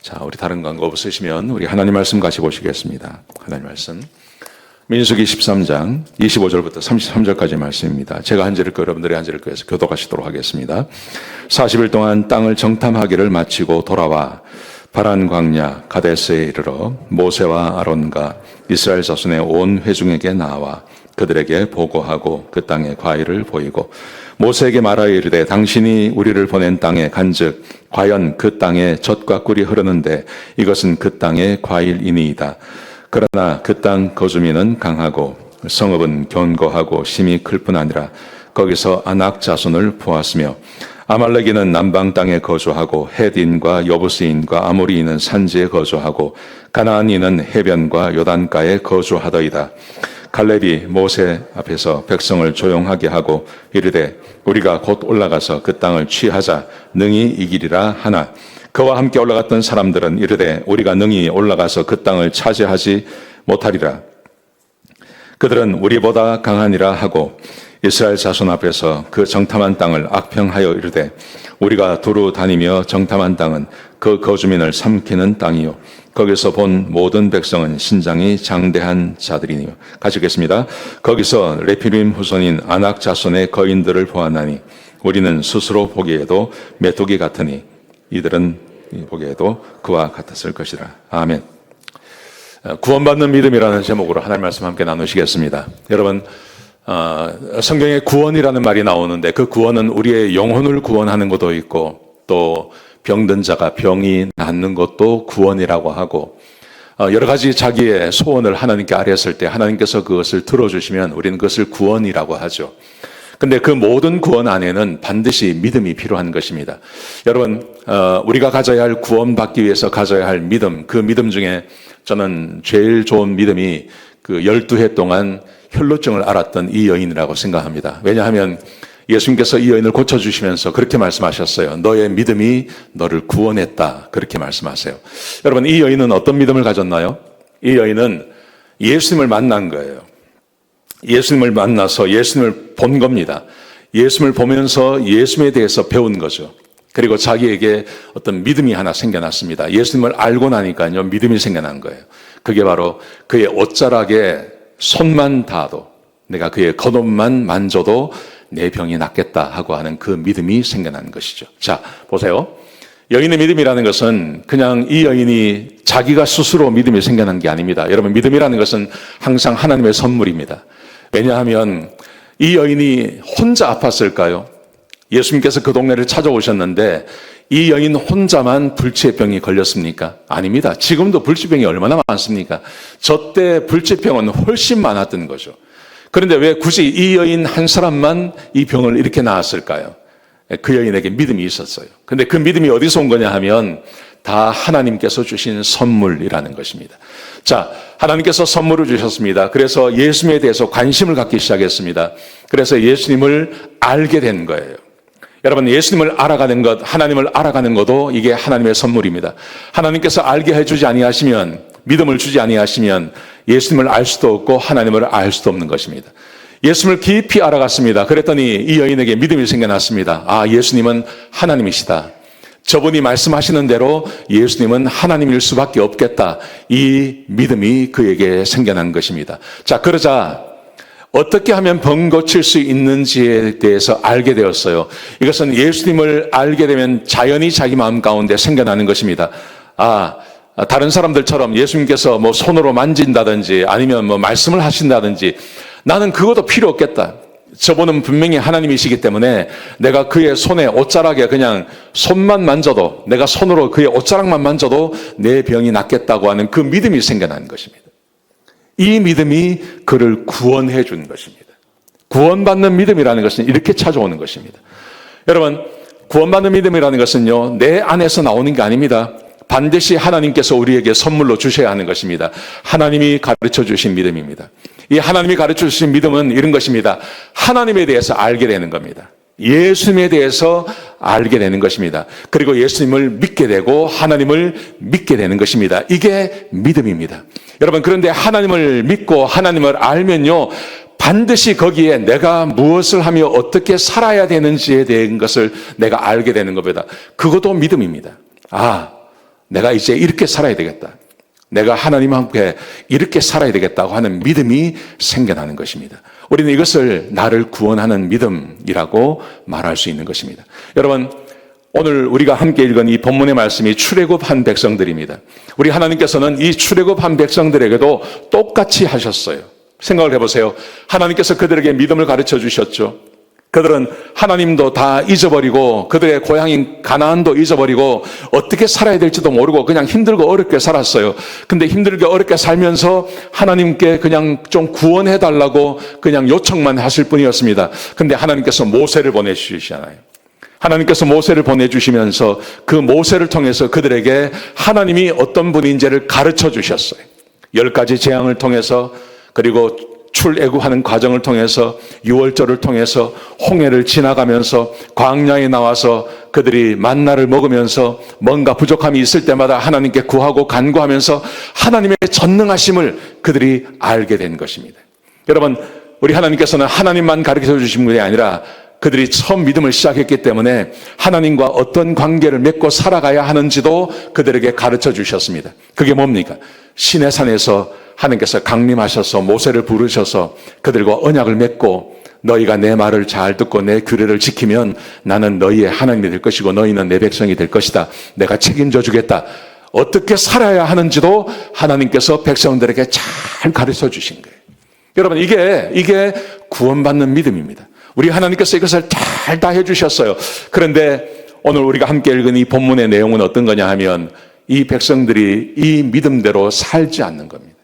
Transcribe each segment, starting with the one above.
자, 우리 다른 광고 없으시면 우리 하나님 말씀 같이 보시겠습니다. 하나님 말씀. 민수기 13장 25절부터 33절까지 말씀입니다. 제가 한 절을 여러분들이 한 절을 해서 교독하시도록 하겠습니다. 40일 동안 땅을 정탐하기를 마치고 돌아와 바란 광야 가데스에 이르러 모세와 아론과 이스라엘 자손의 온 회중에게 나와 그들에게 보고하고 그 땅의 과일을 보이고 모세에게 말하여 이르되 당신이 우리를 보낸 땅에 간즉 과연 그 땅에 젖과 꿀이 흐르는데 이것은 그 땅의 과일이니이다. 그러나 그 땅 거주민은 강하고 성읍은 견고하고 심히 클 뿐 아니라 거기서 아낙 자손을 보았으며 아말렉인은 남방 땅에 거주하고 헷인과 여부스인과 아모리인은 산지에 거주하고 가나안인은 해변과 요단가에 거주하더이다. 갈렙이 모세 앞에서 백성을 조용하게 하고 이르되 우리가 곧 올라가서 그 땅을 취하자 능히 이기리라 하나 그와 함께 올라갔던 사람들은 이르되 우리가 능히 올라가서 그 땅을 차지하지 못하리라. 그들은 우리보다 강하니라 하고 이스라엘 자손 앞에서 그 정탐한 땅을 악평하여 이르되 우리가 두루 다니며 정탐한 땅은 그 거주민을 삼키는 땅이요 거기서 본 모든 백성은 신장이 장대한 자들이니요. 같이 읽겠습니다. 거기서 레피림 후손인 아낙 자손의 거인들을 보았나니 우리는 스스로 보기에도 메뚜기 같으니 이들은 보기에도 그와 같았을 것이라. 아멘. 구원받는 믿음이라는 제목으로 하나님 말씀 함께 나누시겠습니다. 여러분, 성경에 구원이라는 말이 나오는데 그 구원은 우리의 영혼을 구원하는 것도 있고 또 병든 자가 병이 낫는 것도 구원이라고 하고 여러 가지 자기의 소원을 하나님께 아뢰었을 때 하나님께서 그것을 들어주시면 우리는 그것을 구원이라고 하죠. 근데 그 모든 구원 안에는 반드시 믿음이 필요한 것입니다. 여러분, 우리가 가져야 할 구원받기 위해서 가져야 할 믿음, 그 믿음 중에 저는 제일 좋은 믿음이 그 12해 동안 혈루증을 앓았던 이 여인이라고 생각합니다. 왜냐하면 예수님께서 이 여인을 고쳐주시면서 그렇게 말씀하셨어요. 너의 믿음이 너를 구원했다. 그렇게 말씀하세요. 여러분, 이 여인은 어떤 믿음을 가졌나요? 이 여인은 예수님을 만난 거예요. 예수님을 만나서 예수님을 본 겁니다. 예수님을 보면서 예수님에 대해서 배운 거죠. 그리고 자기에게 어떤 믿음이 하나 생겨났습니다. 예수님을 알고 나니까요, 믿음이 생겨난 거예요. 그게 바로 그의 옷자락에 손만 닿아도, 내가 그의 겉옷만 만져도 내 병이 낫겠다 하고 하는 그 믿음이 생겨난 것이죠. 자, 보세요. 여인의 믿음이라는 것은 그냥 이 여인이 자기가 스스로 믿음이 생겨난 게 아닙니다. 여러분, 믿음이라는 것은 항상 하나님의 선물입니다. 왜냐하면 이 여인이 혼자 아팠을까요? 예수님께서 그 동네를 찾아오셨는데 이 여인 혼자만 불치병이 걸렸습니까? 아닙니다. 지금도 불치병이 얼마나 많습니까? 저 때 불치병은 훨씬 많았던 거죠. 그런데 왜 굳이 이 여인 한 사람만 이 병을 이렇게 나았을까요? 그 여인에게 믿음이 있었어요. 근데 그 믿음이 어디서 온 거냐 하면 다 하나님께서 주신 선물이라는 것입니다. 자, 하나님께서 선물을 주셨습니다. 그래서 예수님에 대해서 관심을 갖기 시작했습니다. 그래서 예수님을 알게 된 거예요. 여러분, 예수님을 알아가는 것, 하나님을 알아가는 것도 이게 하나님의 선물입니다. 하나님께서 알게 해주지 아니하시면, 믿음을 주지 아니하시면 예수님을 알 수도 없고 하나님을 알 수도 없는 것입니다. 예수님을 깊이 알아갔습니다. 그랬더니 이 여인에게 믿음이 생겨났습니다. 아, 예수님은 하나님이시다. 저분이 말씀하시는 대로 예수님은 하나님일 수밖에 없겠다. 이 믿음이 그에게 생겨난 것입니다. 자, 그러자 어떻게 하면 병 고칠 수 있는지에 대해서 알게 되었어요. 이것은 예수님을 알게 되면 자연히 자기 마음 가운데 생겨나는 것입니다. 다른 사람들처럼 예수님께서 뭐 손으로 만진다든지 아니면 뭐 말씀을 하신다든지 나는 그것도 필요 없겠다. 저분은 분명히 하나님이시기 때문에 내가 그의 손에 옷자락에 그냥 손만 만져도, 내가 손으로 그의 옷자락만 만져도 내 병이 낫겠다고 하는 그 믿음이 생겨난 것입니다. 이 믿음이 그를 구원해 준 것입니다. 구원받는 믿음이라는 것은 이렇게 찾아오는 것입니다. 여러분, 구원받는 믿음이라는 것은요, 내 안에서 나오는 게 아닙니다. 반드시 하나님께서 우리에게 선물로 주셔야 하는 것입니다. 하나님이 가르쳐 주신 믿음입니다. 이 하나님이 가르쳐 주신 믿음은 이런 것입니다. 하나님에 대해서 알게 되는 겁니다. 예수님에 대해서 알게 되는 것입니다. 그리고 예수님을 믿게 되고 하나님을 믿게 되는 것입니다. 이게 믿음입니다. 여러분, 그런데 하나님을 믿고 하나님을 알면요, 반드시 거기에 내가 무엇을 하며 어떻게 살아야 되는지에 대한 것을 내가 알게 되는 겁니다. 그것도 믿음입니다. 내가 이제 이렇게 살아야 되겠다. 내가 하나님과 함께 이렇게 살아야 되겠다고 하는 믿음이 생겨나는 것입니다. 우리는 이것을 나를 구원하는 믿음이라고 말할 수 있는 것입니다. 여러분, 오늘 우리가 함께 읽은 이 본문의 말씀이 출애굽한 백성들입니다. 우리 하나님께서는 이 출애굽한 백성들에게도 똑같이 하셨어요. 생각을 해보세요. 하나님께서 그들에게 믿음을 가르쳐 주셨죠. 그들은 하나님도 다 잊어버리고 그들의 고향인 가나안도 잊어버리고 어떻게 살아야 될지도 모르고 그냥 힘들고 어렵게 살았어요. 근데 힘들게 어렵게 살면서 하나님께 그냥 좀 구원해달라고 그냥 요청만 하실 뿐이었습니다. 근데 하나님께서 모세를 보내주시잖아요. 하나님께서 모세를 보내주시면서 그 모세를 통해서 그들에게 하나님이 어떤 분인지를 가르쳐 주셨어요. 10가지 재앙을 통해서, 그리고 출애굽하는 과정을 통해서, 유월절을 통해서, 홍해를 지나가면서, 광야에 나와서 그들이 만나를 먹으면서 뭔가 부족함이 있을 때마다 하나님께 구하고 간구하면서 하나님의 전능하심을 그들이 알게 된 것입니다. 여러분, 우리 하나님께서는 하나님만 가르쳐 주신 분이 아니라 그들이 처음 믿음을 시작했기 때문에 하나님과 어떤 관계를 맺고 살아가야 하는지도 그들에게 가르쳐 주셨습니다. 그게 뭡니까? 시내산에서 하나님께서 강림하셔서 모세를 부르셔서 그들과 언약을 맺고, 너희가 내 말을 잘 듣고 내 규례를 지키면 나는 너희의 하나님이 될 것이고 너희는 내 백성이 될 것이다. 내가 책임져 주겠다. 어떻게 살아야 하는지도 하나님께서 백성들에게 잘 가르쳐 주신 거예요. 여러분, 이게 구원받는 믿음입니다. 우리 하나님께서 이것을 잘 다 해주셨어요. 그런데 오늘 우리가 함께 읽은 이 본문의 내용은 어떤 거냐 하면, 이 백성들이 이 믿음대로 살지 않는 겁니다.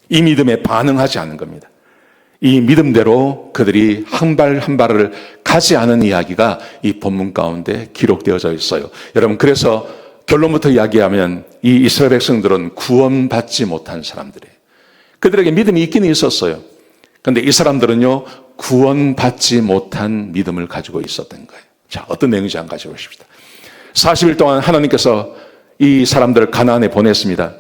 이 믿음에 반응하지 않는 겁니다. 이 믿음대로 그들이 한 발 한 발을 가지 않은 이야기가 이 본문 가운데 기록되어져 있어요. 여러분, 그래서 결론부터 이야기하면 이 이스라엘 백성들은 구원받지 못한 사람들이에요. 그들에게 믿음이 있기는 있었어요. 그런데 이 사람들은요, 구원받지 못한 믿음을 가지고 있었던 거예요. 자, 어떤 내용인지 한번 가지고 오십시다. 40일 동안 하나님께서 이 사람들을 가나안에 보냈습니다.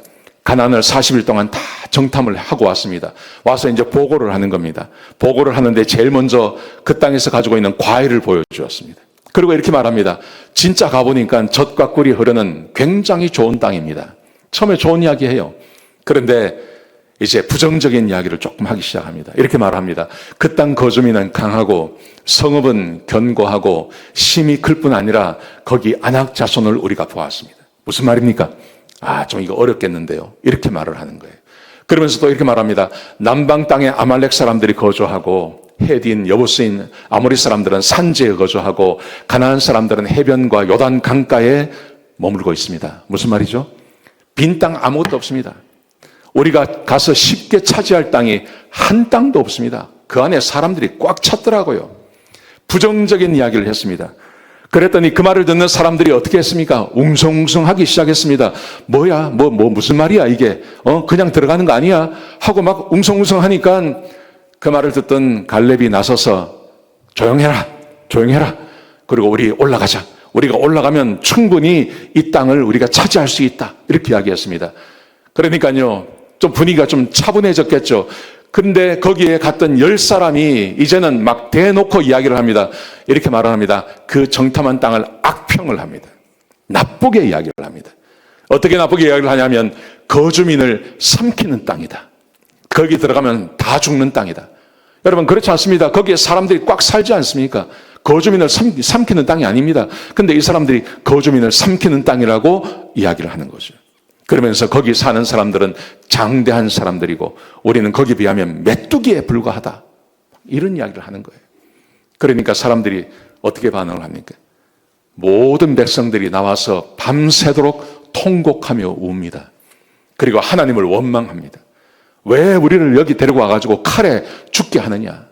가나안을 40일 동안 다 정탐을 하고 왔습니다. 와서 이제 보고를 하는 겁니다. 보고를 하는데 제일 먼저 그 땅에서 가지고 있는 과일을 보여주었습니다. 그리고 이렇게 말합니다. 진짜 가보니까 젖과 꿀이 흐르는 굉장히 좋은 땅입니다. 처음에 좋은 이야기 해요. 그런데 이제 부정적인 이야기를 조금 하기 시작합니다. 이렇게 말합니다. 그 땅 거주민은 강하고 성읍은 견고하고 심이 클 뿐 아니라 거기 안악 자손을 우리가 보았습니다. 무슨 말입니까? 좀 이거 어렵겠는데요. 이렇게 말을 하는 거예요. 그러면서 또 이렇게 말합니다. 남방 땅에 아말렉 사람들이 거주하고, 헤딘, 여부스인 아모리 사람들은 산지에 거주하고, 가나안 사람들은 해변과 요단 강가에 머물고 있습니다. 무슨 말이죠? 빈 땅 아무것도 없습니다. 우리가 가서 쉽게 차지할 땅이 한 땅도 없습니다. 그 안에 사람들이 꽉 찼더라고요. 부정적인 이야기를 했습니다. 그랬더니 그 말을 듣는 사람들이 어떻게 했습니까? 웅성웅성하기 시작했습니다. 뭐야? 무슨 말이야 이게? 그냥 들어가는 거 아니야? 하고 막 웅성웅성하니까 그 말을 듣던 갈렙이 나서서 조용해라. 그리고 우리 올라가자. 우리가 올라가면 충분히 이 땅을 우리가 차지할 수 있다. 이렇게 이야기했습니다. 그러니까요, 좀 분위기가 좀 차분해졌겠죠. 근데 거기에 갔던 10사람이 이제는 막 대놓고 이야기를 합니다. 이렇게 말을 합니다. 그 정탐한 땅을 악평을 합니다. 나쁘게 이야기를 합니다. 어떻게 나쁘게 이야기를 하냐면, 거주민을 삼키는 땅이다. 거기 들어가면 다 죽는 땅이다. 여러분, 그렇지 않습니다. 거기에 사람들이 꽉 살지 않습니까? 거주민을 삼키는 땅이 아닙니다. 근데 이 사람들이 거주민을 삼키는 땅이라고 이야기를 하는 거죠. 그러면서 거기 사는 사람들은 장대한 사람들이고 우리는 거기에 비하면 메뚜기에 불과하다. 이런 이야기를 하는 거예요. 그러니까 사람들이 어떻게 반응을 합니까? 모든 백성들이 나와서 밤새도록 통곡하며 웁니다. 그리고 하나님을 원망합니다. 왜 우리를 여기 데리고 와가지고 칼에 죽게 하느냐.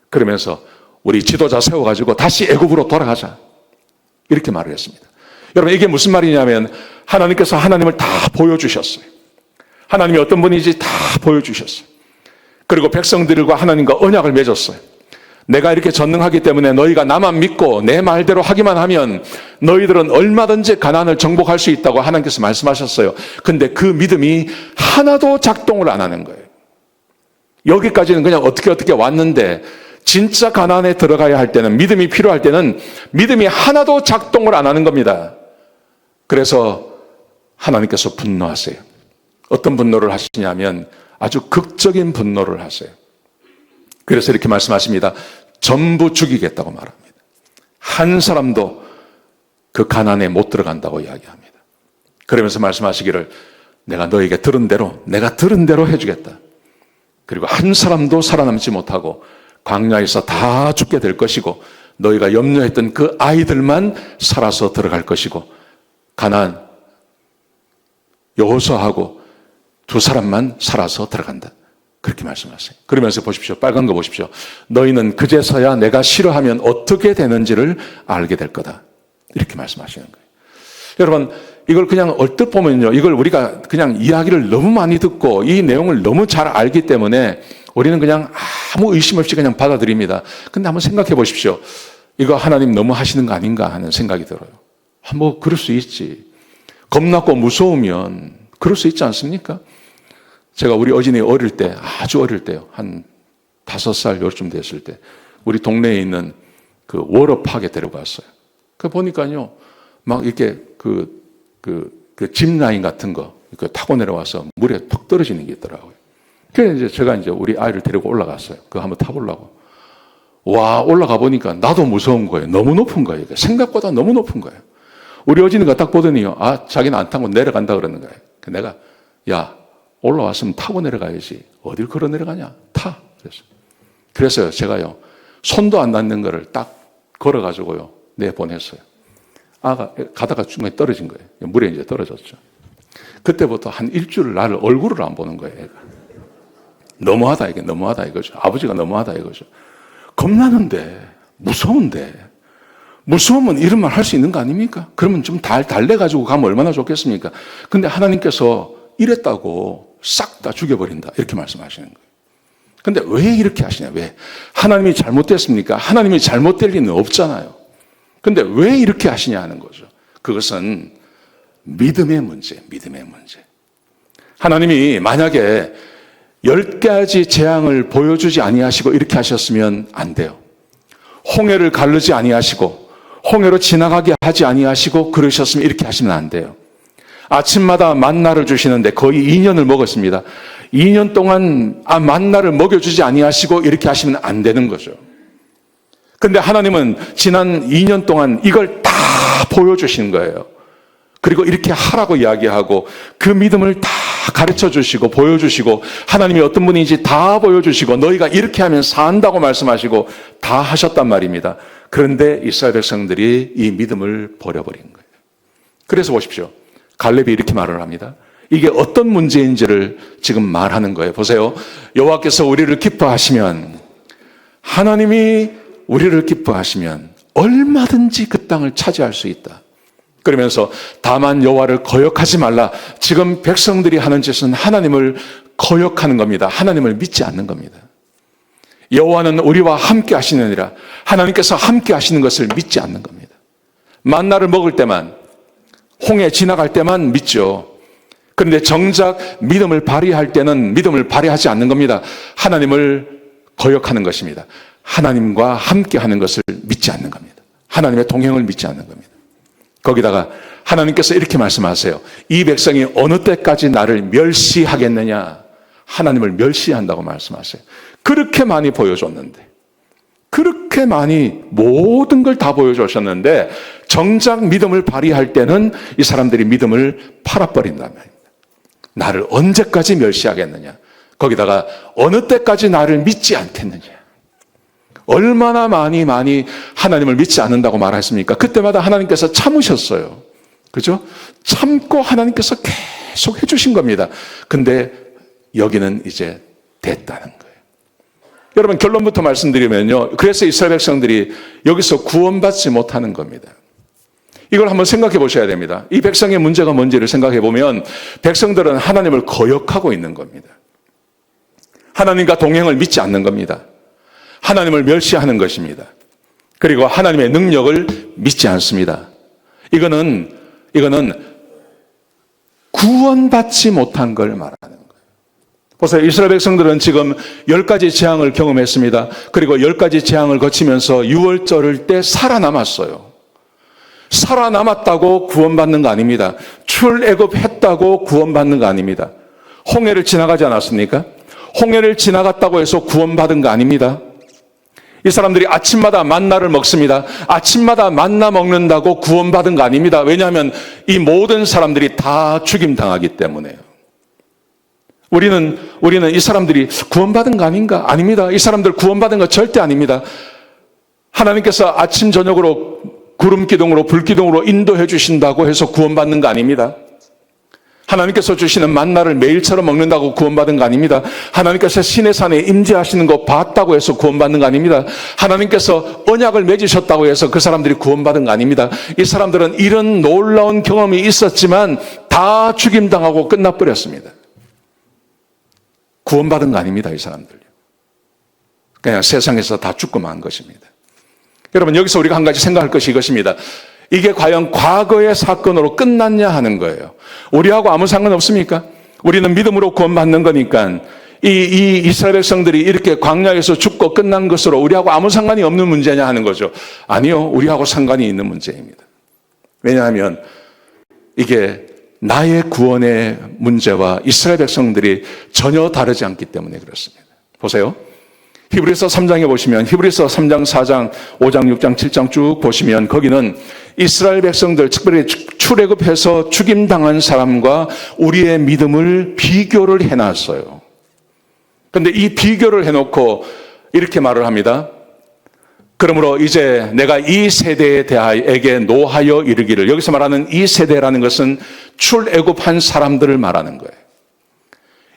그러면서 우리 지도자 세워가지고 다시 애굽으로 돌아가자. 이렇게 말을 했습니다. 여러분, 이게 무슨 말이냐면, 하나님께서 하나님을 다 보여주셨어요. 하나님이 어떤 분인지 다 보여주셨어요. 그리고 백성들과 하나님과 언약을 맺었어요. 내가 이렇게 전능하기 때문에 너희가 나만 믿고 내 말대로 하기만 하면 너희들은 얼마든지 가나안을 정복할 수 있다고 하나님께서 말씀하셨어요. 근데 그 믿음이 하나도 작동을 안 하는 거예요. 여기까지는 그냥 어떻게 왔는데, 진짜 가나안에 들어가야 할 때는, 믿음이 필요할 때는 믿음이 하나도 작동을 안 하는 겁니다. 그래서 하나님께서 분노하세요. 어떤 분노를 하시냐면 아주 극적인 분노를 하세요. 그래서 이렇게 말씀하십니다. 전부 죽이겠다고 말합니다. 한 사람도 그 가난에 못 들어간다고 이야기합니다. 그러면서 말씀하시기를 내가 너에게 들은 대로 해주겠다. 그리고 한 사람도 살아남지 못하고 광야에서 다 죽게 될 것이고 너희가 염려했던 그 아이들만 살아서 들어갈 것이고 가나안 여호수아하고 두 사람만 살아서 들어간다. 그렇게 말씀하세요. 그러면서 보십시오. 빨간 거 보십시오. 너희는 그제서야 내가 싫어하면 어떻게 되는지를 알게 될 거다. 이렇게 말씀하시는 거예요. 여러분, 이걸 그냥 얼뜻 보면요. 이걸 우리가 그냥 이야기를 너무 많이 듣고 이 내용을 너무 잘 알기 때문에 우리는 그냥 아무 의심 없이 그냥 받아들입니다. 근데 한번 생각해 보십시오. 이거 하나님 너무 하시는 거 아닌가 하는 생각이 들어요. 뭐 그럴 수 있지. 겁나고 무서우면 그럴 수 있지 않습니까? 제가 우리 어진이 어릴 때, 아주 어릴 때요. 한 5살 요쯤 됐을 때 우리 동네에 있는 그 워터파크에 데려갔어요. 그 보니까요. 막 이렇게 그 짚라인 같은 거 타고 내려와서 물에 턱 떨어지는 게 있더라고요. 그래서 이제 제가 이제 우리 아이를 데리고 올라갔어요. 그거 한번 타보려고. 와, 올라가 보니까 나도 무서운 거예요. 너무 높은 거예요. 생각보다 너무 높은 거예요. 우리 어진이가 딱 보더니요. 아, 자기는 안 타고 내려간다 그러는 거예요. 내가, 야, 올라왔으면 타고 내려가야지. 어딜 걸어 내려가냐? 타. 그래서요, 제가요, 손도 안 닿는 거를 딱 걸어가지고요, 내보냈어요. 아가 가다가 중간에 떨어진 거예요. 물에 이제 떨어졌죠. 그때부터 한 일주일 나를 얼굴을 안 보는 거예요, 애가. 너무하다, 이게 너무하다 이거죠. 아버지가 너무하다 이거죠. 겁나는데, 무서운데, 무서우면 이런 말 할 수 있는 거 아닙니까? 그러면 좀 달래가지고 가면 얼마나 좋겠습니까? 근데 하나님께서 이랬다고 싹 다 죽여버린다. 이렇게 말씀하시는 거예요. 근데 왜 이렇게 하시냐? 왜? 하나님이 잘못됐습니까? 하나님이 잘못될 리는 없잖아요. 근데 왜 이렇게 하시냐 하는 거죠. 그것은 믿음의 문제, 믿음의 문제. 하나님이 만약에 10가지 재앙을 보여주지 아니하시고 이렇게 하셨으면 안 돼요. 홍해를 가르지 아니하시고 홍해로 지나가게 하지 아니하시고 그러셨으면 이렇게 하시면 안 돼요. 아침마다 만나를 주시는데 거의 2년을 먹었습니다. 2년 동안 만나를 먹여주지 아니하시고 이렇게 하시면 안 되는 거죠. 근데 하나님은 지난 2년 동안 이걸 다 보여주신 거예요. 그리고 이렇게 하라고 이야기하고 그 믿음을 다 가르쳐 주시고 보여주시고 하나님이 어떤 분인지 다 보여주시고 너희가 이렇게 하면 산다고 말씀하시고 다 하셨단 말입니다. 그런데 이스라엘 백성들이 이 믿음을 버려버린 거예요. 그래서 보십시오. 갈렙이 이렇게 말을 합니다. 이게 어떤 문제인지를 지금 말하는 거예요. 보세요. 여호와께서 우리를 기뻐하시면 하나님이 우리를 기뻐하시면 얼마든지 그 땅을 차지할 수 있다. 그러면서 다만 여호와를 거역하지 말라. 지금 백성들이 하는 짓은 하나님을 거역하는 겁니다. 하나님을 믿지 않는 겁니다. 여호와는 우리와 함께 하시느니라. 하나님께서 함께 하시는 것을 믿지 않는 겁니다. 만나를 먹을 때만, 홍해 지나갈 때만 믿죠. 그런데 정작 믿음을 발휘할 때는 믿음을 발휘하지 않는 겁니다. 하나님을 거역하는 것입니다. 하나님과 함께 하는 것을 믿지 않는 겁니다. 하나님의 동행을 믿지 않는 겁니다. 거기다가 하나님께서 이렇게 말씀하세요. 이 백성이 어느 때까지 나를 멸시하겠느냐. 하나님을 멸시한다고 말씀하세요. 그렇게 많이 보여줬는데, 그렇게 많이 모든 걸 다 보여주셨는데 정작 믿음을 발휘할 때는 이 사람들이 믿음을 팔아버린단 말입니다. 나를 언제까지 멸시하겠느냐. 거기다가 어느 때까지 나를 믿지 않겠느냐. 얼마나 많이 하나님을 믿지 않는다고 말했습니까? 그때마다 하나님께서 참으셨어요. 그죠? 참고 하나님께서 계속 해주신 겁니다. 근데 여기는 이제 됐다는 거예요. 여러분 결론부터 말씀드리면요. 그래서 이스라엘 백성들이 여기서 구원받지 못하는 겁니다. 이걸 한번 생각해 보셔야 됩니다. 이 백성의 문제가 뭔지를 생각해 보면 백성들은 하나님을 거역하고 있는 겁니다. 하나님과 동행을 믿지 않는 겁니다. 하나님을 멸시하는 것입니다. 그리고 하나님의 능력을 믿지 않습니다. 이거는 구원받지 못한 걸 말하는 거예요. 보세요. 이스라엘 백성들은 지금 10가지 재앙을 경험했습니다. 그리고 10가지 재앙을 거치면서 6월절을 때 살아남았어요. 살아남았다고 구원받는 거 아닙니다. 출애굽했 했다고 구원받는 거 아닙니다. 홍해를 지나가지 않았습니까? 홍해를 지나갔다고 해서 구원받은 거 아닙니다. 이 사람들이 아침마다 만나를 먹습니다. 아침마다 만나 먹는다고 구원받은 거 아닙니다. 왜냐하면 이 모든 사람들이 다 죽임당하기 때문에요. 우리는 이 사람들이 구원받은 거 아닌가? 아닙니다. 이 사람들 구원받은 거 절대 아닙니다. 하나님께서 아침 저녁으로 구름 기둥으로 불 기둥으로 인도해 주신다고 해서 구원받는 거 아닙니다. 하나님께서 주시는 만나를 매일처럼 먹는다고 구원받은 거 아닙니다. 하나님께서 시내 산에 임재하시는 거 봤다고 해서 구원받는 거 아닙니다. 하나님께서 언약을 맺으셨다고 해서 그 사람들이 구원받은 거 아닙니다. 이 사람들은 이런 놀라운 경험이 있었지만 다 죽임당하고 끝나버렸습니다. 구원받은 거 아닙니다. 이 사람들요. 그냥 세상에서 다 죽고 만 것입니다. 여러분, 여기서 우리가 한 가지 생각할 것이 이것입니다. 이게 과연 과거의 사건으로 끝났냐 하는 거예요. 우리하고 아무 상관없습니까? 우리는 믿음으로 구원받는 거니까 이 이스라엘 백성들이 이렇게 광야에서 죽고 끝난 것으로 우리하고 아무 상관이 없는 문제냐 하는 거죠. 아니요, 우리하고 상관이 있는 문제입니다. 왜냐하면 이게 나의 구원의 문제와 이스라엘 백성들이 전혀 다르지 않기 때문에 그렇습니다. 보세요. 히브리서 3장에 보시면 히브리서 3장, 4장, 5장, 6장, 7장 쭉 보시면 거기는 이스라엘 백성들, 특별히 출애굽해서 죽임당한 사람과 우리의 믿음을 비교를 해놨어요. 그런데 이 비교를 해놓고 이렇게 말을 합니다. 그러므로 이제 내가 이 세대에 대하여에게 노하여 이르기를, 여기서 말하는 이 세대라는 것은 출애굽한 사람들을 말하는 거예요.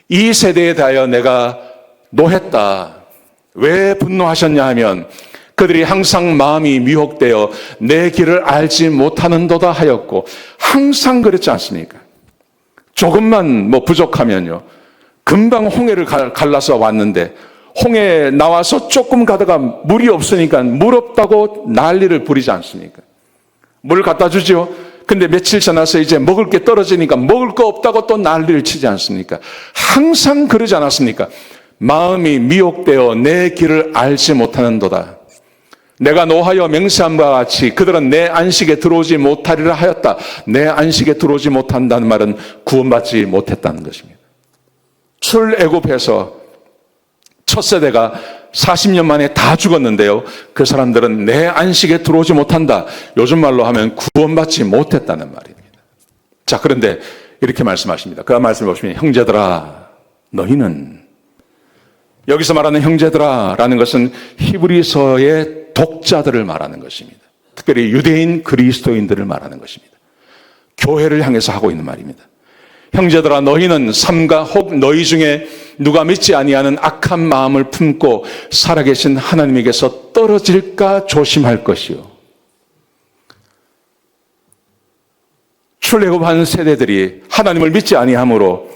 이 세대에 대하여 내가 노했다. 왜 분노하셨냐 하면 그들이 항상 마음이 미혹되어 내 길을 알지 못하는도다 하였고, 항상 그렇지 않습니까? 조금만 부족하면요, 금방 홍해를 갈라서 왔는데 홍해에 나와서 조금 가다가 물이 없으니까 물 없다고 난리를 부리지 않습니까? 물을 갖다 주죠. 근데 며칠 지나서 이제 먹을 게 떨어지니까 먹을 거 없다고 또 난리를 치지 않습니까? 항상 그러지 않았습니까? 마음이 미혹되어 내 길을 알지 못하는도다. 내가 노하여 맹세한 바와 같이 그들은 내 안식에 들어오지 못하리라 하였다. 내 안식에 들어오지 못한다는 말은 구원받지 못했다는 것입니다. 출애굽해서 첫 세대가 40년 만에 다 죽었는데요, 그 사람들은 내 안식에 들어오지 못한다. 요즘 말로 하면 구원받지 못했다는 말입니다. 자, 그런데 이렇게 말씀하십니다. 그 말씀을 보시면 형제들아 너희는, 여기서 말하는 형제들아 라는 것은 히브리서의 독자들을 말하는 것입니다. 특별히 유대인 그리스도인들을 말하는 것입니다. 교회를 향해서 하고 있는 말입니다. 형제들아 너희는 삼가 혹 너희 중에 누가 믿지 아니하는 악한 마음을 품고 살아계신 하나님에게서 떨어질까 조심할 것이요. 출애굽한 세대들이 하나님을 믿지 아니함으로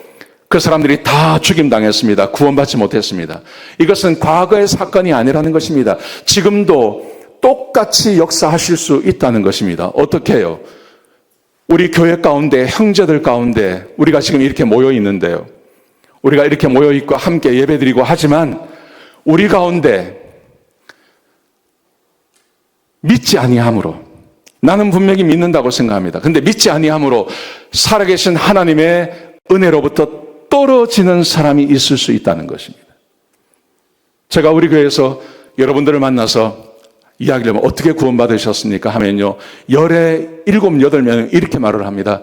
그 사람들이 다 죽임당했습니다. 구원받지 못했습니다. 이것은 과거의 사건이 아니라는 것입니다. 지금도 똑같이 역사하실 수 있다는 것입니다. 어떻게 해요? 우리 교회 가운데, 형제들 가운데 우리가 지금 이렇게 모여 있는데요, 우리가 이렇게 모여 있고 함께 예배드리고 하지만 우리 가운데 믿지 아니함으로, 나는 분명히 믿는다고 생각합니다. 근데 믿지 아니함으로 살아계신 하나님의 은혜로부터 떨어지는 사람이 있을 수 있다는 것입니다. 제가 우리 교회에서 여러분들을 만나서 이야기를 하면 어떻게 구원받으셨습니까 하면요, 열에 7, 8명 이렇게 말을 합니다.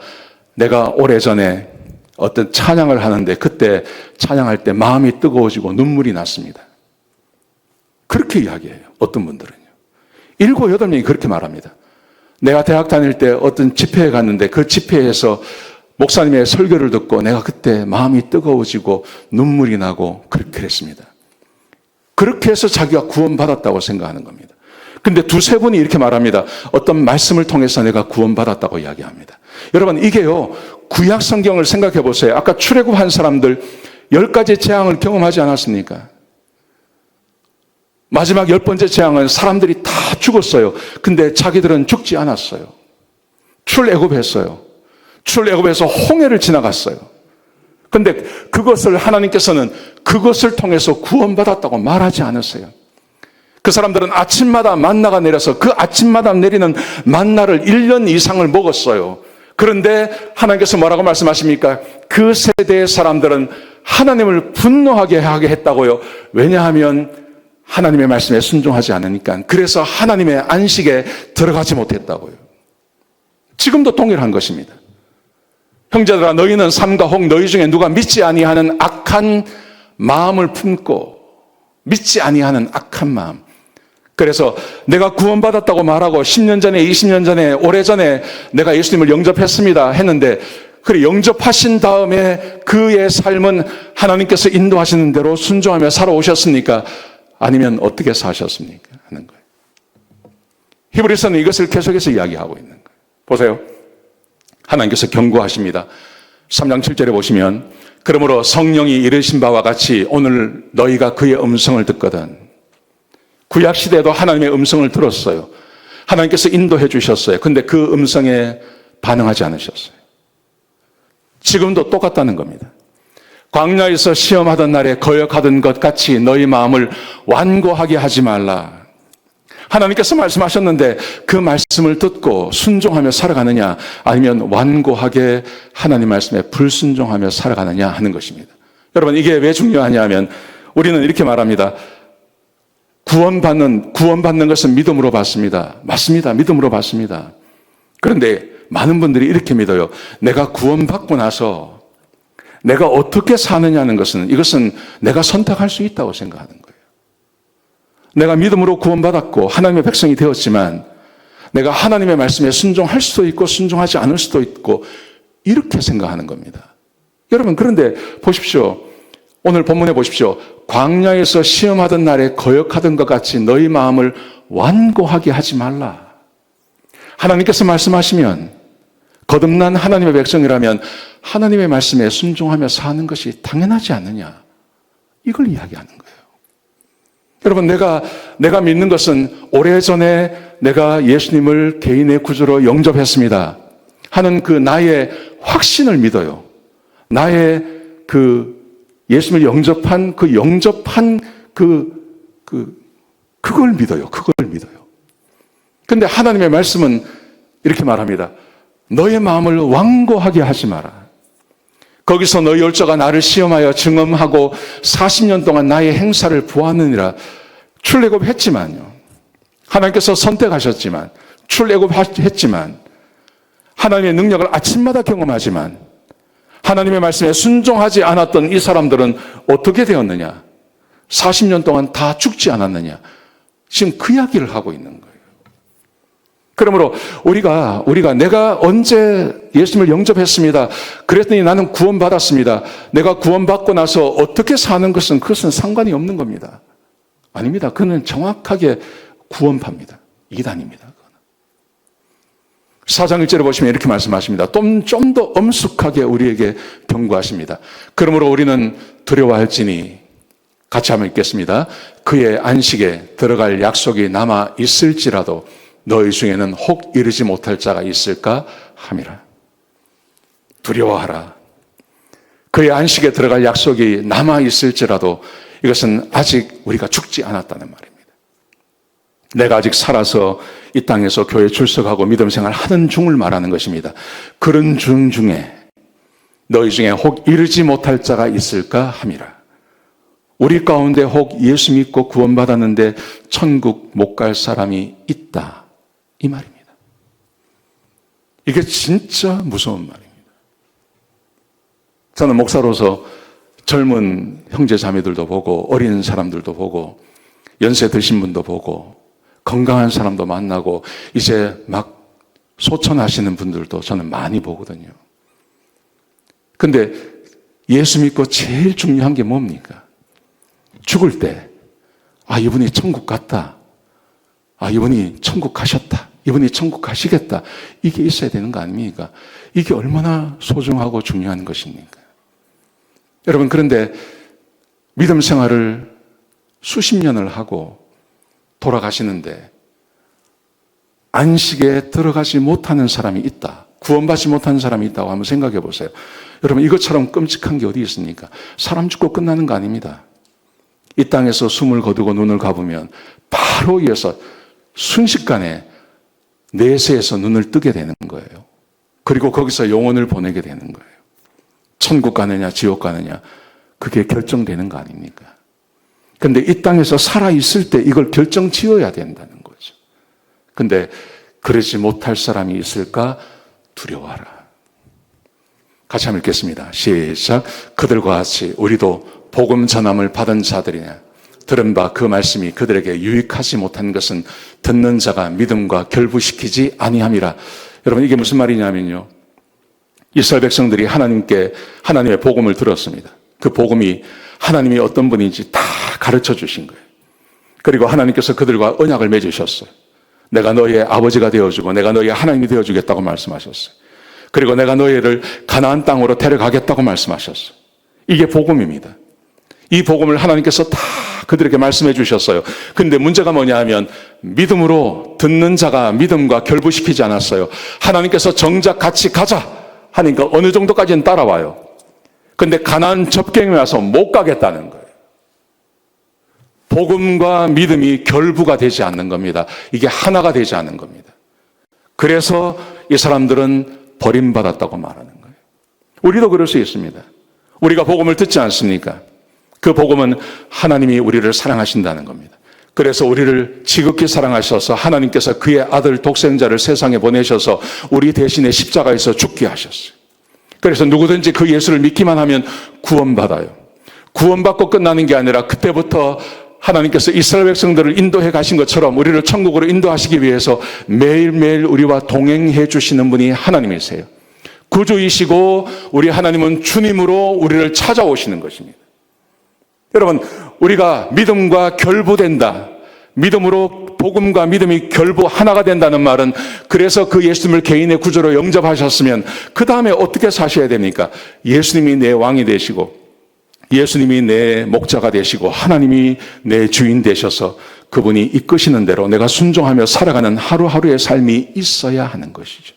내가 오래전에 어떤 찬양을 하는데 그때 찬양할 때 마음이 뜨거워지고 눈물이 났습니다. 그렇게 이야기해요. 어떤 분들은요. 7, 8명이 그렇게 말합니다. 내가 대학 다닐 때 어떤 집회에 갔는데 그 집회에서 목사님의 설교를 듣고 내가 그때 마음이 뜨거워지고 눈물이 나고 그랬습니다. 그렇게 해서 자기가 구원받았다고 생각하는 겁니다. 근데 2, 3분이 이렇게 말합니다. 어떤 말씀을 통해서 내가 구원받았다고 이야기합니다. 여러분, 이게요, 구약 성경을 생각해 보세요. 아까 출애굽한 사람들 10가지 재앙을 경험하지 않았습니까? 마지막 10번째 재앙은 사람들이 다 죽었어요. 근데 자기들은 죽지 않았어요. 출애굽했어요. 출애굽해서 홍해를 지나갔어요. 근데 그것을 하나님께서는 그것을 통해서 구원받았다고 말하지 않았어요. 그 사람들은 아침마다 만나가 내려서 그 아침마다 내리는 만나를 1년 이상을 먹었어요. 그런데 하나님께서 뭐라고 말씀하십니까? 그 세대의 사람들은 하나님을 분노하게 하게 했다고요. 왜냐하면 하나님의 말씀에 순종하지 않으니까. 그래서 하나님의 안식에 들어가지 못했다고요. 지금도 동일한 것입니다. 형제들아, 너희는 삼가 혹 너희 중에 누가 믿지 아니하는 악한 마음을 품고, 믿지 아니하는 악한 마음. 그래서 내가 구원받았다고 말하고 10년 전에, 20년 전에, 오래전에 내가 예수님을 영접했습니다 했는데, 그래 영접하신 다음에 그의 삶은 하나님께서 인도하시는 대로 순종하며 살아오셨습니까? 아니면 어떻게 사셨습니까? 하는 거예요. 히브리서는 이것을 계속해서 이야기하고 있는 거예요. 보세요. 하나님께서 경고하십니다. 3장 7절에 보시면, 그러므로 성령이 이르신 바와 같이 오늘 너희가 그의 음성을 듣거든. 구약시대에도 하나님의 음성을 들었어요. 하나님께서 인도해 주셨어요. 근데 그 음성에 반응하지 않으셨어요. 지금도 똑같다는 겁니다. 광야에서 시험하던 날에 거역하던 것 같이 너희 마음을 완고하게 하지 말라. 하나님께서 말씀하셨는데 그 말씀을 듣고 순종하며 살아가느냐, 아니면 완고하게 하나님 말씀에 불순종하며 살아가느냐 하는 것입니다. 여러분, 이게 왜 중요하냐 하면 우리는 이렇게 말합니다. 구원받는 것은 믿음으로 받습니다. 맞습니다. 믿음으로 받습니다. 그런데 많은 분들이 이렇게 믿어요. 내가 구원받고 나서 내가 어떻게 사느냐는 것은, 이것은 내가 선택할 수 있다고 생각하는 거예요. 내가 믿음으로 구원받았고 하나님의 백성이 되었지만 내가 하나님의 말씀에 순종할 수도 있고 순종하지 않을 수도 있고, 이렇게 생각하는 겁니다. 여러분, 그런데 보십시오. 오늘 본문에 보십시오. 광야에서 시험하던 날에 거역하던 것 같이 너희 마음을 완고하게 하지 말라. 하나님께서 말씀하시면, 거듭난 하나님의 백성이라면 하나님의 말씀에 순종하며 사는 것이 당연하지 않느냐, 이걸 이야기하는 거예요. 여러분, 내가 믿는 것은 오래전에 내가 예수님을 개인의 구주로 영접했습니다 하는 그 나의 확신을 믿어요. 나의 예수님을 영접한 그걸 믿어요. 그걸 믿어요. 근데 하나님의 말씀은 이렇게 말합니다. 너의 마음을 완고하게 하지 마라. 거기서 너희 열조가 나를 시험하여 증언하고 40년 동안 나의 행사를 보았느니라. 출애굽했지만요. 하나님께서 선택하셨지만, 출애굽했지만, 하나님의 능력을 아침마다 경험하지만, 하나님의 말씀에 순종하지 않았던 이 사람들은 어떻게 되었느냐? 40년 동안 다 죽지 않았느냐? 지금 그 이야기를 하고 있는 거예요. 그러므로 우리가 내가 언제 예수님을 영접했습니다, 그랬더니 나는 구원받았습니다, 내가 구원받고 나서 어떻게 사는 것은, 그것은 상관이 없는 겁니다. 아닙니다. 그는 정확하게 구원파입니다. 이단입니다. 4장 1절에 보시면 이렇게 말씀하십니다. 좀 더 엄숙하게 우리에게 경고하십니다. 그러므로 우리는 두려워할지니, 같이 한번 읽겠습니다. 그의 안식에 들어갈 약속이 남아 있을지라도 너희 중에는 혹 이르지 못할 자가 있을까 함이라. 두려워하라. 그의 안식에 들어갈 약속이 남아 있을지라도 이것은 아직 우리가 죽지 않았다는 말입니다. 내가 아직 살아서 이 땅에서 교회 출석하고 믿음 생활 하는 중을 말하는 것입니다. 그런 중에 너희 중에 혹 이르지 못할 자가 있을까 함이라. 우리 가운데 혹 예수 믿고 구원받았는데 천국 못 갈 사람이 있다, 이 말입니다. 이게 진짜 무서운 말입니다. 저는 목사로서 젊은 형제 자매들도 보고 어린 사람들도 보고 연세 드신 분도 보고 건강한 사람도 만나고 이제 막 소천하시는 분들도 저는 많이 보거든요. 근데 예수 믿고 제일 중요한 게 뭡니까? 죽을 때, 이분이 천국 갔다, 이분이 천국 가셨다, 이분이 천국 가시겠다, 이게 있어야 되는 거 아닙니까? 이게 얼마나 소중하고 중요한 것입니까? 여러분, 그런데 믿음 생활을 수십 년을 하고 돌아가시는데 안식에 들어가지 못하는 사람이 있다, 구원받지 못하는 사람이 있다고 한번 생각해 보세요. 여러분, 이것처럼 끔찍한 게 어디 있습니까? 사람 죽고 끝나는 거 아닙니다. 이 땅에서 숨을 거두고 눈을 감으면 바로 이어서 순식간에 내세에서 눈을 뜨게 되는 거예요. 그리고 거기서 영혼을 보내게 되는 거예요. 천국 가느냐 지옥 가느냐 그게 결정되는 거 아닙니까? 근데 이 땅에서 살아있을 때 이걸 결정 지어야 된다는 거죠. 근데 그러지 못할 사람이 있을까? 두려워하라. 같이 한번 읽겠습니다. 시작. 그들과 같이 우리도 복음 전함을 받은 자들이냐. 들은 바 그 말씀이 그들에게 유익하지 못한 것은 듣는 자가 믿음과 결부시키지 아니함이라. 여러분 이게 무슨 말이냐면요. 이스라엘 백성들이 하나님의 복음을 들었습니다. 그 복음이 하나님이 어떤 분인지 다 가르쳐 주신 거예요. 그리고 하나님께서 그들과 언약을 맺으셨어요. 내가 너희의 아버지가 되어주고 내가 너희의 하나님이 되어주겠다고 말씀하셨어요. 그리고 내가 너희를 가나안 땅으로 데려가겠다고 말씀하셨어요. 이게 복음입니다. 이 복음을 하나님께서 다 그들에게 말씀해 주셨어요. 근데 문제가 뭐냐 하면 믿음으로 듣는 자가 믿음과 결부시키지 않았어요. 하나님께서 정작 같이 가자 하니까 어느 정도까지는 따라와요. 근데 가나안 접경에 와서 못 가겠다는 거예요. 복음과 믿음이 결부가 되지 않는 겁니다. 이게 하나가 되지 않는 겁니다. 그래서 이 사람들은 버림받았다고 말하는 거예요. 우리도 그럴 수 있습니다. 우리가 복음을 듣지 않습니까? 그 복음은 하나님이 우리를 사랑하신다는 겁니다. 그래서 우리를 지극히 사랑하셔서 하나님께서 그의 아들 독생자를 세상에 보내셔서 우리 대신에 십자가에서 죽게 하셨어요. 그래서 누구든지 그 예수를 믿기만 하면 구원받아요. 구원받고 끝나는 게 아니라 그때부터 하나님께서 이스라엘 백성들을 인도해 가신 것처럼 우리를 천국으로 인도하시기 위해서 매일매일 우리와 동행해 주시는 분이 하나님이세요. 구주이시고 우리 하나님은 주님으로 우리를 찾아오시는 것입니다. 여러분, 우리가 믿음과 결부된다. 믿음으로 복음과 믿음이 결부 하나가 된다는 말은 그래서 그 예수님을 개인의 구주로 영접하셨으면 그 다음에 어떻게 사셔야 됩니까? 예수님이 내 왕이 되시고 예수님이 내 목자가 되시고 하나님이 내 주인 되셔서 그분이 이끄시는 대로 내가 순종하며 살아가는 하루하루의 삶이 있어야 하는 것이죠.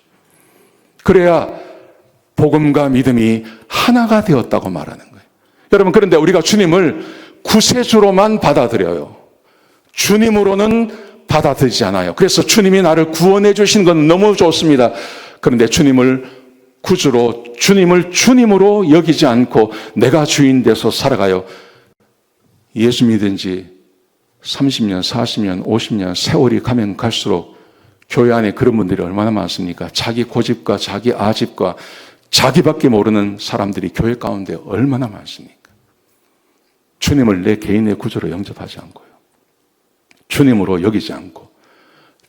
그래야 복음과 믿음이 하나가 되었다고 말하는 거예요. 여러분, 그런데 우리가 주님을 구세주로만 받아들여요. 주님으로는 받아들이지 않아요. 그래서 주님이 나를 구원해 주신 건 너무 좋습니다. 그런데 주님을 구주로, 주님을 주님으로 여기지 않고 내가 주인 돼서 살아가요. 예수 믿은 지 30년, 40년, 50년 세월이 가면 갈수록 교회 안에 그런 분들이 얼마나 많습니까? 자기 고집과 자기 아집과 자기밖에 모르는 사람들이 교회 가운데 얼마나 많습니까? 주님을 내 개인의 구주로 영접하지 않고요. 주님으로 여기지 않고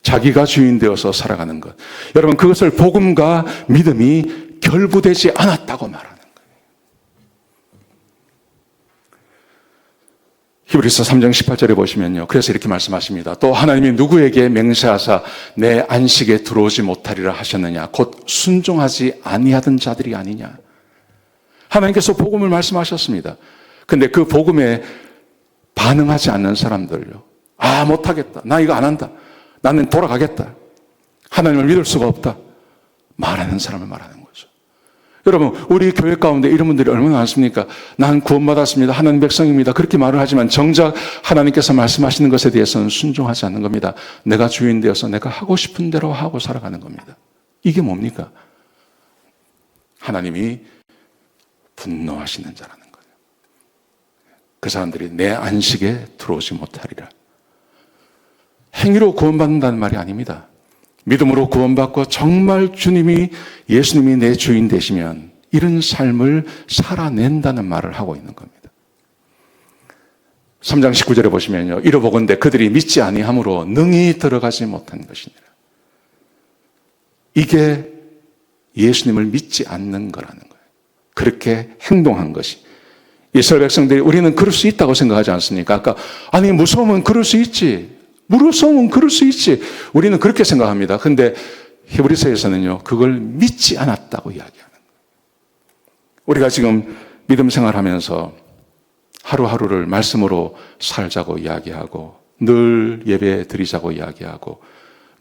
자기가 주인 되어서 살아가는 것. 여러분, 그것을 복음과 믿음이 결부되지 않았다고 말하는 거예요. 히브리서 3장 18절에 보시면요. 그래서 이렇게 말씀하십니다. 또 하나님이 누구에게 맹세하사 내 안식에 들어오지 못하리라 하셨느냐. 곧 순종하지 아니하던 자들이 아니냐. 하나님께서 복음을 말씀하셨습니다. 근데 그 복음에 반응하지 않는 사람들요. 아, 못하겠다. 나 이거 안 한다. 나는 돌아가겠다. 하나님을 믿을 수가 없다. 말하는 사람을 말하는 거죠. 여러분, 우리 교회 가운데 이런 분들이 얼마나 많습니까? 난 구원받았습니다. 하나님 백성입니다. 그렇게 말을 하지만 정작 하나님께서 말씀하시는 것에 대해서는 순종하지 않는 겁니다. 내가 주인 되어서 내가 하고 싶은 대로 하고 살아가는 겁니다. 이게 뭡니까? 하나님이 분노하시는 자라는 거예요. 그 사람들이 내 안식에 들어오지 못하리라. 행위로 구원받는다는 말이 아닙니다. 믿음으로 구원받고 정말 예수님이 내 주인 되시면 이런 삶을 살아낸다는 말을 하고 있는 겁니다. 3장 19절에 보시면요. 이러보건대 그들이 믿지 아니함으로 능히 들어가지 못한 것이니라. 이게 예수님을 믿지 않는 거라는 거예요. 그렇게 행동한 것이. 이스라엘 백성들이 우리는 그럴 수 있다고 생각하지 않습니까? 아까 아니 무서우면 그럴 수 있지. 무서우면 그럴 수 있지. 우리는 그렇게 생각합니다. 근데 히브리서에서는요. 그걸 믿지 않았다고 이야기하는 거예요. 우리가 지금 믿음 생활하면서 하루하루를 말씀으로 살자고 이야기하고 늘 예배 드리자고 이야기하고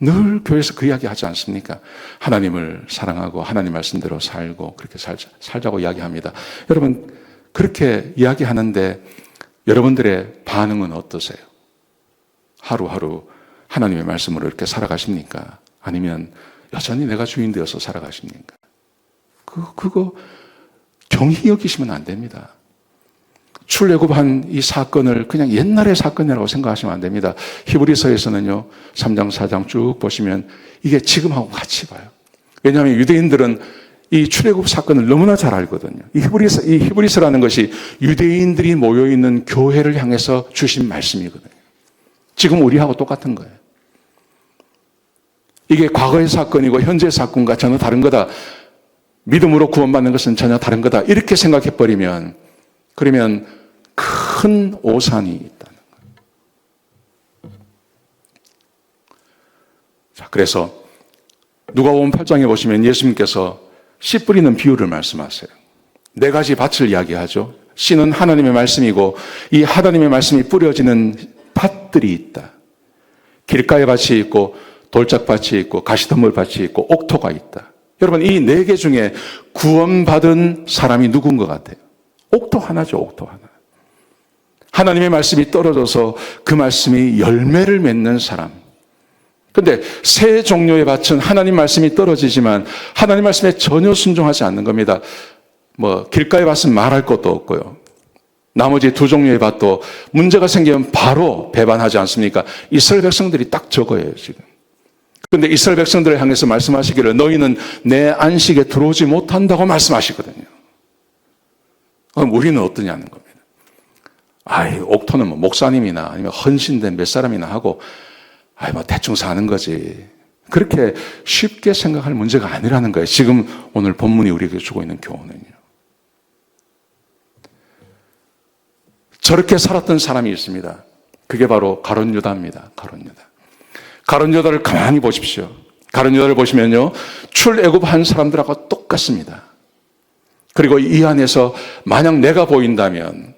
늘 교회에서 그 이야기 하지 않습니까? 하나님을 사랑하고 하나님 말씀대로 살고 그렇게 살자고 이야기합니다. 여러분 그렇게 이야기하는데 여러분들의 반응은 어떠세요? 하루하루 하나님의 말씀으로 이렇게 살아가십니까? 아니면 여전히 내가 주인 되어서 살아가십니까? 그거 경히 여기시면 안 됩니다. 출애굽한 이 사건을 그냥 옛날의 사건이라고 생각하시면 안 됩니다. 히브리서에서는요, 3장, 4장 쭉 보시면 이게 지금하고 같이 봐요. 왜냐하면 유대인들은 이 출애굽 사건을 너무나 잘 알거든요. 이 히브리서라는 것이 유대인들이 모여있는 교회를 향해서 주신 말씀이거든요. 지금 우리하고 똑같은 거예요. 이게 과거의 사건이고 현재의 사건과 전혀 다른 거다. 믿음으로 구원받는 것은 전혀 다른 거다. 이렇게 생각해버리면 그러면 큰 오산이 있다는 거예요. 자, 그래서 누가복음 8장에 보시면 예수님께서 씨 뿌리는 비유를 말씀하세요. 4가지 밭을 이야기하죠. 씨는 하나님의 말씀이고 이 하나님의 말씀이 뿌려지는 밭들이 있다. 길가의 밭이 있고 돌짝밭이 있고 가시덤불밭이 있고 옥토가 있다. 여러분, 이 4개 중에 구원받은 사람이 누군 것 같아요? 옥토 하나죠, 옥토 하나. 하나님의 말씀이 떨어져서 그 말씀이 열매를 맺는 사람. 근데 세 종류의 밭은 하나님 말씀이 떨어지지만 하나님 말씀에 전혀 순종하지 않는 겁니다. 길가의 밭은 말할 것도 없고요. 나머지 2 종류의 밭도 문제가 생기면 바로 배반하지 않습니까? 이스라엘 백성들이 딱 저거예요, 지금. 근데 이스라엘 백성들을 향해서 말씀하시기를 너희는 내 안식에 들어오지 못한다고 말씀하시거든요. 그럼 우리는 어떠냐는 겁니다. 옥토는 목사님이나 아니면 헌신된 몇 사람이나 하고 대충 사는 거지. 그렇게 쉽게 생각할 문제가 아니라는 거예요. 지금 오늘 본문이 우리에게 주고 있는 교훈은요. 저렇게 살았던 사람이 있습니다. 그게 바로 가룟 유다입니다. 가룟 유다. 가룟 유다를 가만히 보십시오. 가룟 유다를 보시면요, 출애굽한 사람들하고 똑같습니다. 그리고 이 안에서 만약 내가 보인다면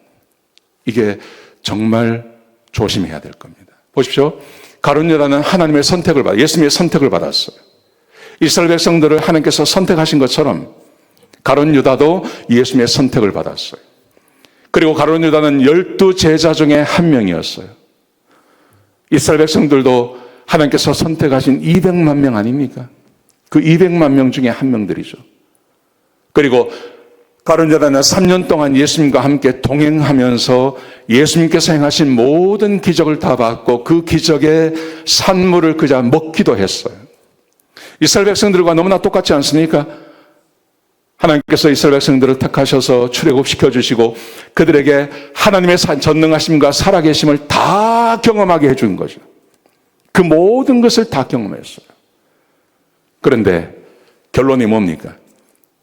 이게 정말 조심해야 될 겁니다. 보십시오. 가룟 유다는 하나님의 선택을 받아, 예수님의 선택을 받았어요. 이스라엘 백성들을 하나님께서 선택하신 것처럼 가룟 유다도 예수님의 선택을 받았어요. 그리고 가룟 유다는 12제자 중에 한 명이었어요. 이스라엘 백성들도 하나님께서 선택하신 200만 명 아닙니까? 그 200만 명 중에 한 명들이죠. 그리고 가룟 유다는 3년 동안 예수님과 함께 동행하면서 예수님께서 행하신 모든 기적을 다 봤고 그 기적의 산물을 그자 먹기도 했어요. 이스라엘 백성들과 너무나 똑같지 않습니까? 하나님께서 이스라엘 백성들을 택하셔서 출애굽시켜 주시고 그들에게 하나님의 전능하심과 살아계심을 다 경험하게 해준 거죠. 그 모든 것을 다 경험했어요. 그런데 결론이 뭡니까?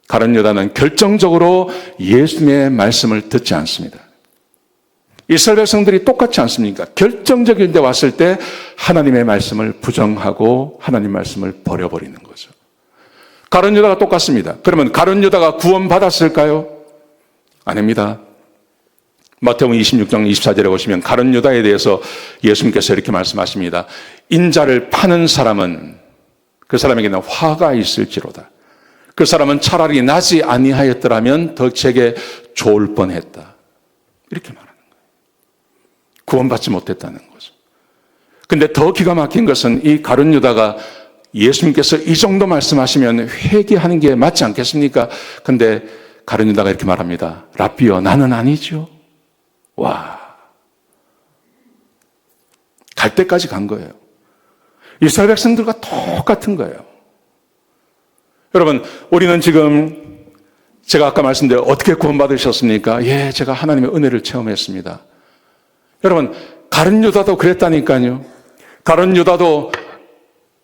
가룟 유다는 결정적으로 예수님의 말씀을 듣지 않습니다. 이스라엘 백성들이 똑같지 않습니까? 결정적인 데 왔을 때 하나님의 말씀을 부정하고 하나님 말씀을 버려버리는 거죠. 가룟 유다가 똑같습니다. 그러면 가룟 유다가 구원받았을까요? 아닙니다. 마태복음 26장 24절에 보시면 가룟 유다에 대해서 예수님께서 이렇게 말씀하십니다. 인자를 파는 사람은 그 사람에게는 화가 있을지로다. 그 사람은 차라리 나지 아니하였더라면 더 제게 좋을 뻔했다. 이렇게 말하는 거예요. 구원받지 못했다는 거죠. 근데 더 기가 막힌 것은 이 가룟 유다가 예수님께서 이 정도 말씀하시면 회개하는 게 맞지 않겠습니까? 근데 가룟 유다가 이렇게 말합니다. 랍비여, 나는 아니죠. 와. 갈 때까지 간 거예요. 이스라엘 백성들과 똑같은 거예요. 여러분, 우리는 지금 제가 아까 말씀드린 어떻게 구원받으셨습니까? 예, 제가 하나님의 은혜를 체험했습니다. 여러분, 가룟 유다도 그랬다니까요. 가룟 유다도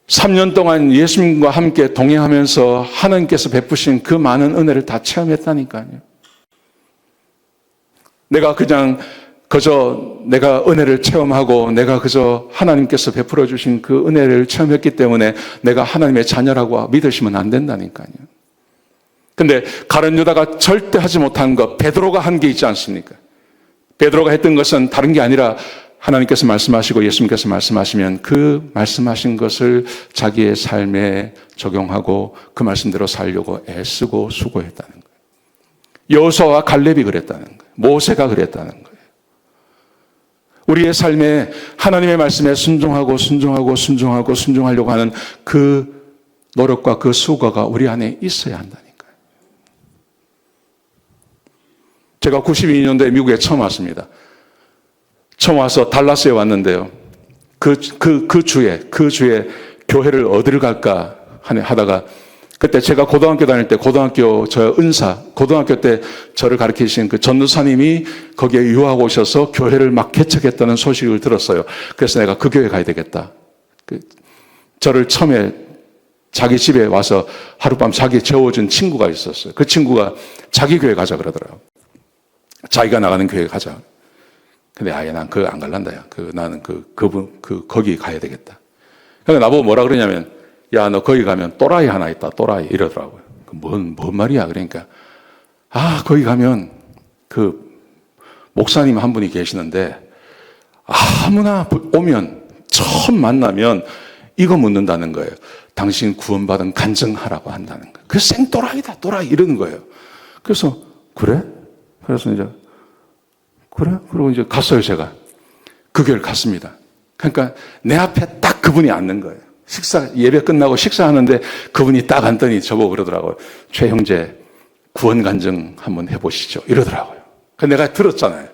3년 동안 예수님과 함께 동행하면서 하나님께서 베푸신 그 많은 은혜를 다 체험했다니까요. 내가 내가 은혜를 체험하고 내가 그저 하나님께서 베풀어 주신 그 은혜를 체험했기 때문에 내가 하나님의 자녀라고 믿으시면 안 된다니까요. 근데 가룟 유다가 절대 하지 못한 것, 베드로가 한 게 있지 않습니까? 베드로가 했던 것은 다른 게 아니라 하나님께서 말씀하시고 예수님께서 말씀하시면 그 말씀하신 것을 자기의 삶에 적용하고 그 말씀대로 살려고 애쓰고 수고했다는 거예요. 여호수아와 갈렙이 그랬다는 거예요. 모세가 그랬다는 거예요. 우리의 삶에 하나님의 말씀에 순종하려고 하는 그 노력과 그 수고가 우리 안에 있어야 한다니까요. 제가 92년도에 미국에 처음 왔습니다. 처음 와서 달라스에 왔는데요. 그 주에 교회를 어디를 갈까 하다가 그때 제가 고등학교 다닐 때 고등학교 고등학교 때 저를 가르치신 그 전도사님이 거기에 유학 오셔서 교회를 막 개척했다는 소식을 들었어요. 그래서 내가 그 교회 가야 되겠다. 저를 처음에 자기 집에 와서 하룻밤 자기 재워준 친구가 있었어요. 그 친구가 자기 교회 가자 그러더라고요. 자기가 나가는 교회 가자. 근데 아예 난 그거 안 갈란다. 나는 거기 가야 되겠다. 그러니까 나보고 뭐라 그러냐면, 야, 너 거기 가면 또라이 하나 있다. 또라이 이러더라고요. 뭔 말이야. 그러니까 거기 가면 목사님 한 분이 계시는데 아무나 오면 처음 만나면 이거 묻는다는 거예요. 당신 구원받은 간증하라고 한다는 거예요. 그래서 생또라이다. 또라이 이러는 거예요. 그래서 그래? 그래서 이제 그래? 그러고 이제 갔어요, 제가. 그 교회를 갔습니다. 그러니까 내 앞에 딱 그분이 앉는 거예요. 예배 끝나고 식사하는데 그분이 딱 앉더니 저보고 그러더라고요. 최 형제, 구원 간증 한번 해보시죠. 이러더라고요. 그래서 내가 들었잖아요.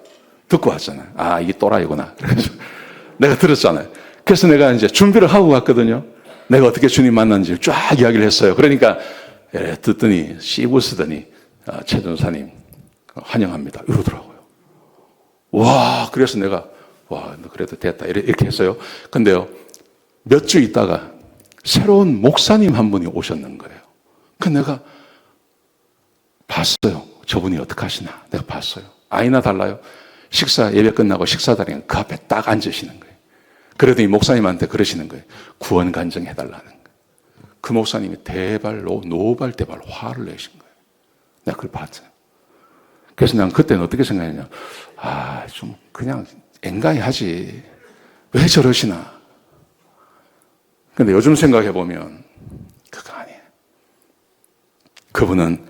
듣고 왔잖아요. 이게 또라이구나. 그래서 내가 들었잖아요. 그래서 내가 이제 준비를 하고 갔거든요. 내가 어떻게 주님 만났는지 쫙 이야기를 했어요. 그러니까 듣더니 씹으시더니 최 전사님 환영합니다. 이러더라고요. 와, 그래서 내가 너 그래도 됐다 이렇게 했어요. 근데요, 몇 주 있다가 새로운 목사님 한 분이 오셨는 거예요. 그래서 내가 봤어요. 저분이 어떻게 하시나. 내가 봤어요. 아이나 달라요. 예배 끝나고 식사 자리에 그 앞에 딱 앉으시는 거예요. 그러더니 목사님한테 그러시는 거예요. 구원 간증해달라는 거예요. 그 목사님이 노발대발 화를 내신 거예요. 내가 그걸 봤어요. 그래서 난 그때는 어떻게 생각했냐. 좀 그냥 앵간히 하지. 왜 저러시나. 근데 요즘 생각해보면 그거 아니에요. 그분은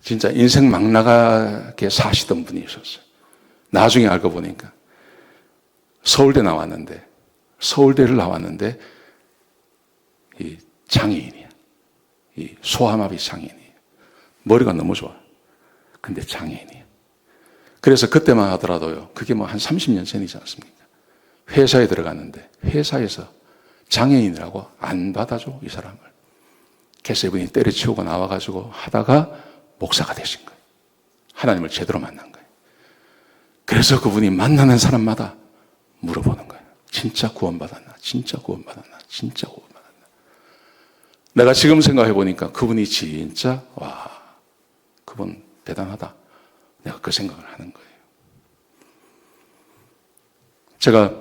진짜 인생 막 나가게 사시던 분이셨어요. 나중에 알고 보니까 서울대를 나왔는데 이 장애인이야. 이 소아마비 장애인이에요. 머리가 너무 좋아. 근데 장애인이에요. 그래서 그때만 하더라도요. 그게 한 30년 전이지 않습니까? 회사에 들어갔는데 회사에서 장애인이라고 안 받아줘, 이 사람을. 그래서 이분이 때려치우고 나와가지고 하다가 목사가 되신 거예요. 하나님을 제대로 만난 거예요. 그래서 그분이 만나는 사람마다 물어보는 거예요. 진짜 구원받았나? 진짜 구원받았나? 진짜 구원받았나? 내가 지금 생각해 보니까 그분이 진짜 그분 대단하다. 내가 그 생각을 하는 거예요. 제가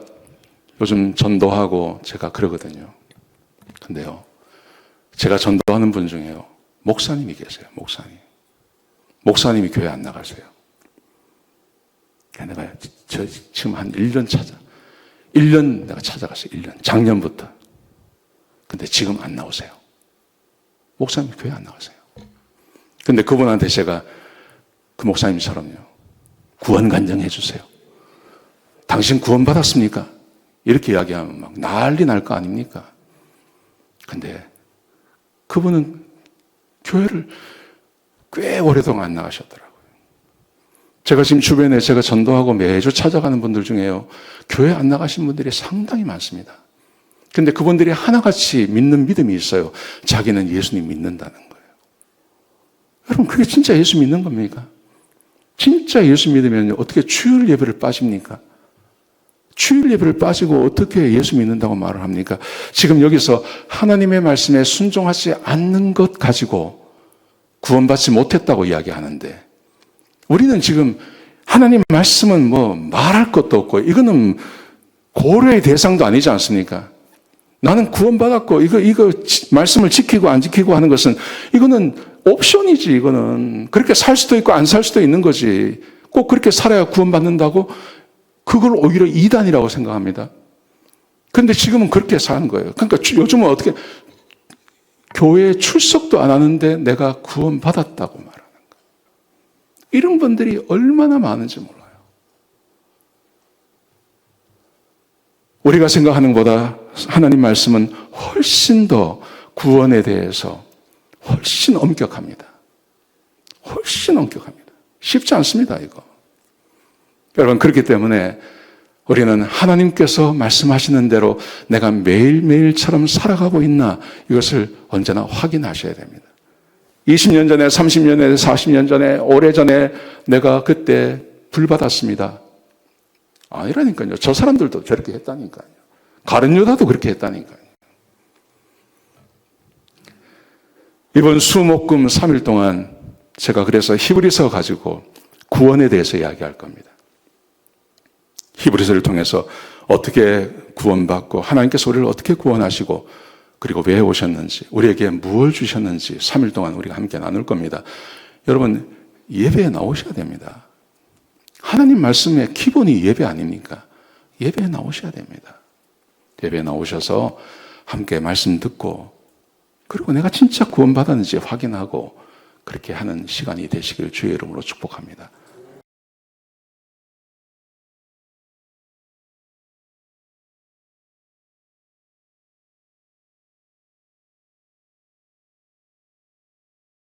요즘 전도하고 제가 그러거든요. 근데요, 제가 전도하는 분 중에요, 목사님이 계세요. 목사님이 교회 안 나가세요. 내가 지금 한 1년 내가 찾아갔어요. 1년. 작년부터. 근데 지금 안 나오세요. 목사님 교회 안 나가세요. 근데 그분한테 제가 그 목사님처럼요, 구원 간증해 주세요. 당신 구원 받았습니까? 이렇게 이야기하면 막 난리 날 거 아닙니까? 근데 그분은 교회를 꽤 오래동안 안 나가셨더라고요. 제가 지금 주변에 제가 전도하고 매주 찾아가는 분들 중에요, 교회 안 나가신 분들이 상당히 많습니다. 근데 그분들이 하나같이 믿는 믿음이 있어요. 자기는 예수님 믿는다는 거예요. 여러분, 그게 진짜 예수 믿는 겁니까? 진짜 예수 믿으면 어떻게 주일 예배를 빠집니까? 주일 예배를 빠지고 어떻게 예수 믿는다고 말을 합니까? 지금 여기서 하나님의 말씀에 순종하지 않는 것 가지고 구원받지 못했다고 이야기하는데, 우리는 지금 하나님 말씀은 말할 것도 없고 이거는 고려의 대상도 아니지 않습니까? 나는 구원받았고 이거 말씀을 지키고 안 지키고 하는 것은 이거는 옵션이지. 이거는 그렇게 살 수도 있고 안 살 수도 있는 거지. 꼭 그렇게 살아야 구원받는다고? 그걸 오히려 이단이라고 생각합니다. 그런데 지금은 그렇게 사는 거예요. 그러니까 요즘은 어떻게 교회에 출석도 안 하는데 내가 구원받았다고 말하는 거예요. 이런 분들이 얼마나 많은지 몰라요. 우리가 생각하는 것보다 하나님 말씀은 훨씬 더 구원에 대해서 훨씬 엄격합니다. 훨씬 즉시 넘겨갑니다. 쉽지 않습니다, 이거. 여러분, 그렇기 때문에 우리는 하나님께서 말씀하시는 대로 내가 매일매일처럼 살아가고 있나 이것을 언제나 확인하셔야 됩니다. 20년 전에, 30년 전에, 40년 전에, 오래전에 내가 그때 불 받았습니다. 아니라니까요. 저 사람들도 저렇게 했다니까요. 가룟 유다도 그렇게 했다니까요. 이번 수목금 3일 동안 제가 그래서 히브리서 가지고 구원에 대해서 이야기할 겁니다. 히브리서를 통해서 어떻게 구원받고 하나님께서 우리를 어떻게 구원하시고 그리고 왜 오셨는지 우리에게 무엇을 주셨는지 3일 동안 우리가 함께 나눌 겁니다. 여러분 예배에 나오셔야 됩니다. 하나님 말씀의 기본이 예배 아닙니까? 예배에 나오셔야 됩니다. 예배에 나오셔서 함께 말씀 듣고 그리고 내가 진짜 구원받았는지 확인하고 그렇게 하는 시간이 되시길 주의 이름으로 축복합니다.